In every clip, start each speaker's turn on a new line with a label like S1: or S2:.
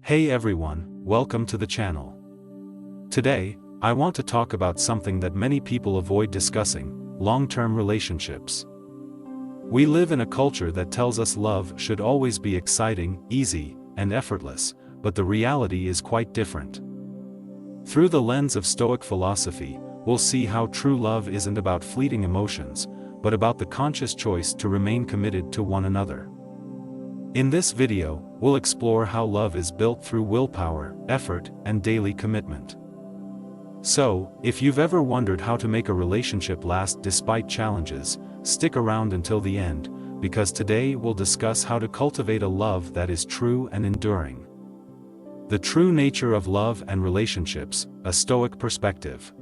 S1: Hey everyone, welcome to the channel. Today, I want to talk about something that many people avoid discussing: long-term relationships. We live in a culture that tells us love should always be exciting, easy, and effortless, but the reality is quite different. Through the lens of Stoic philosophy, we'll see how true love isn't about fleeting emotions, but about the conscious choice to remain committed to one another. In this video, we'll explore how love is built through willpower, effort, and daily commitment. So, if you've ever wondered how to make a relationship last despite challenges, stick around until the end, because today we'll discuss how to cultivate a love that is true and enduring. The true nature of love and relationships, a Stoic perspective.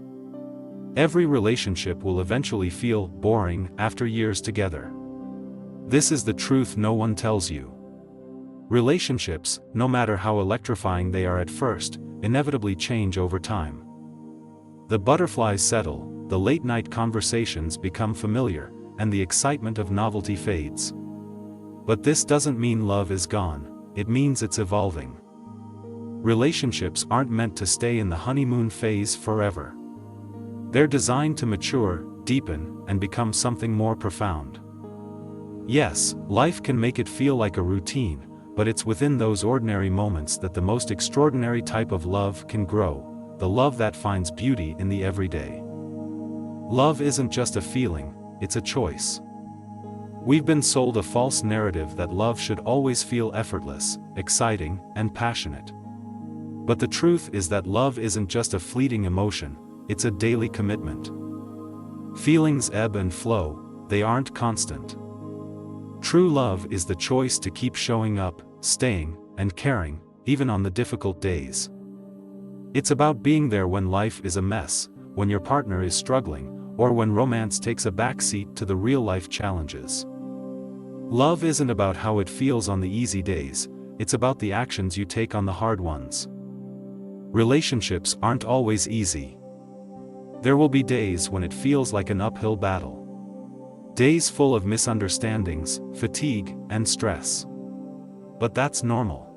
S1: Every relationship will eventually feel boring after years together. This is the truth no one tells you. Relationships, no matter how electrifying they are at first, inevitably change over time. The butterflies settle, the late-night conversations become familiar, and the excitement of novelty fades. But this doesn't mean love is gone, it means it's evolving. Relationships aren't meant to stay in the honeymoon phase forever. They're designed to mature, deepen, and become something more profound. Yes, life can make it feel like a routine, but it's within those ordinary moments that the most extraordinary type of love can grow, the love that finds beauty in the everyday. Love isn't just a feeling, it's a choice. We've been sold a false narrative that love should always feel effortless, exciting, and passionate. But the truth is that love isn't just a fleeting emotion, it's a daily commitment. Feelings ebb and flow, they aren't constant. True love is the choice to keep showing up, staying, and caring, even on the difficult days. It's about being there when life is a mess, when your partner is struggling, or when romance takes a backseat to the real-life challenges. Love isn't about how it feels on the easy days, it's about the actions you take on the hard ones. Relationships aren't always easy. There will be days when it feels like an uphill battle. Days full of misunderstandings, fatigue, and stress. But that's normal.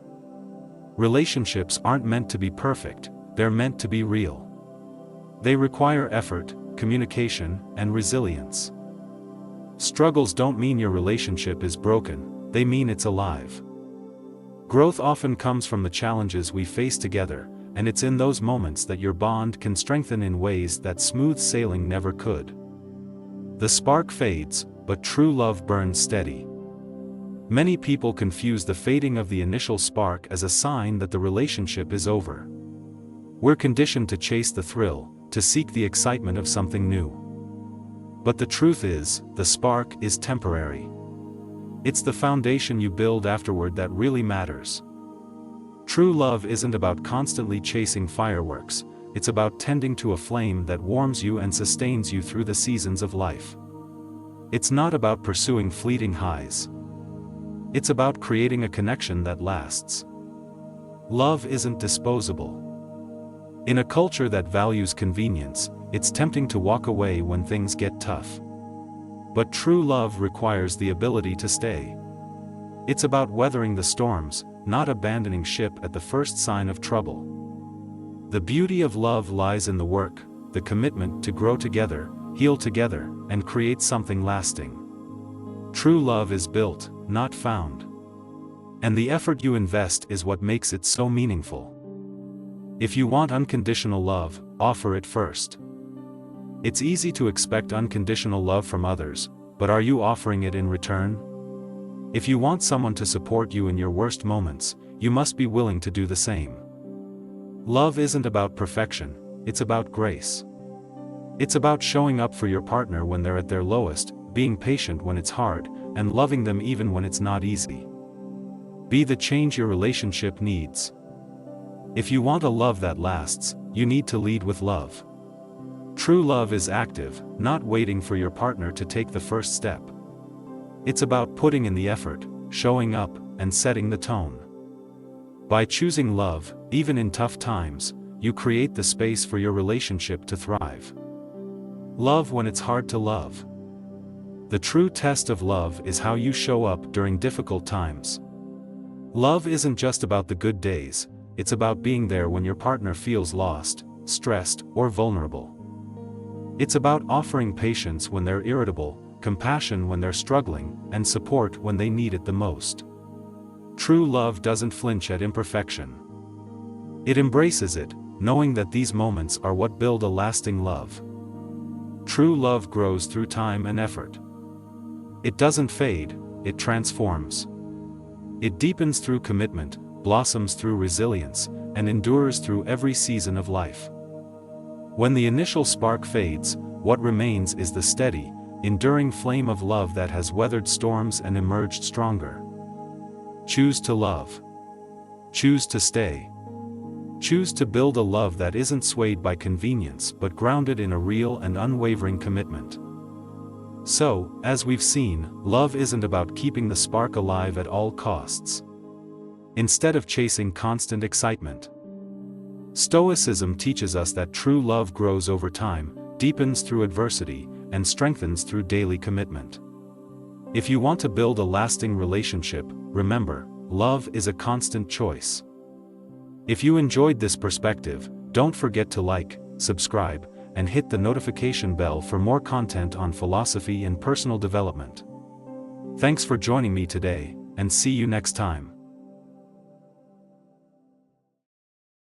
S1: Relationships aren't meant to be perfect, they're meant to be real. They require effort, communication, and resilience. Struggles don't mean your relationship is broken, they mean it's alive. Growth often comes from the challenges we face together, and it's in those moments that your bond can strengthen in ways that smooth sailing never could. The spark fades, but true love burns steady. Many people confuse the fading of the initial spark as a sign that the relationship is over. We're conditioned to chase the thrill, to seek the excitement of something new. But the truth is, the spark is temporary. It's the foundation you build afterward that really matters. True love isn't about constantly chasing fireworks, it's about tending to a flame that warms you and sustains you through the seasons of life. It's not about pursuing fleeting highs. It's about creating a connection that lasts. Love isn't disposable. In a culture that values convenience, it's tempting to walk away when things get tough. But true love requires the ability to stay. It's about weathering the storms, not abandoning ship at the first sign of trouble. The beauty of love lies in the work, the commitment to grow together, heal together, and create something lasting. True love is built, not found. And the effort you invest is what makes it so meaningful. If you want unconditional love, offer it first. It's easy to expect unconditional love from others, but are you offering it in return? If you want someone to support you in your worst moments, you must be willing to do the same. Love isn't about perfection, it's about grace. It's about showing up for your partner when they're at their lowest, being patient when it's hard, and loving them even when it's not easy. Be the change your relationship needs. If you want a love that lasts, you need to lead with love. True love is active, not waiting for your partner to take the first step. It's about putting in the effort, showing up, and setting the tone. By choosing love, even in tough times, you create the space for your relationship to thrive. Love when it's hard to love. The true test of love is how you show up during difficult times. Love isn't just about the good days, it's about being there when your partner feels lost, stressed, or vulnerable. It's about offering patience when they're irritable, compassion when they're struggling, and support when they need it the most. True love doesn't flinch at imperfection. It embraces it, knowing that these moments are what build a lasting love. True love grows through time and effort. It doesn't fade, it transforms. It deepens through commitment, blossoms through resilience, and endures through every season of life. When the initial spark fades, what remains is the steady, enduring flame of love that has weathered storms and emerged stronger. Choose to love. Choose to stay. Choose to build a love that isn't swayed by convenience but grounded in a real and unwavering commitment. So, as we've seen, love isn't about keeping the spark alive at all costs. Instead of chasing constant excitement. Stoicism teaches us that true love grows over time, deepens through adversity, and strengthens through daily commitment. If you want to build a lasting relationship, remember, love is a constant choice. If you enjoyed this perspective, don't forget to like, subscribe, and hit the notification bell for more content on philosophy and personal development. Thanks for joining me today, and see you next time.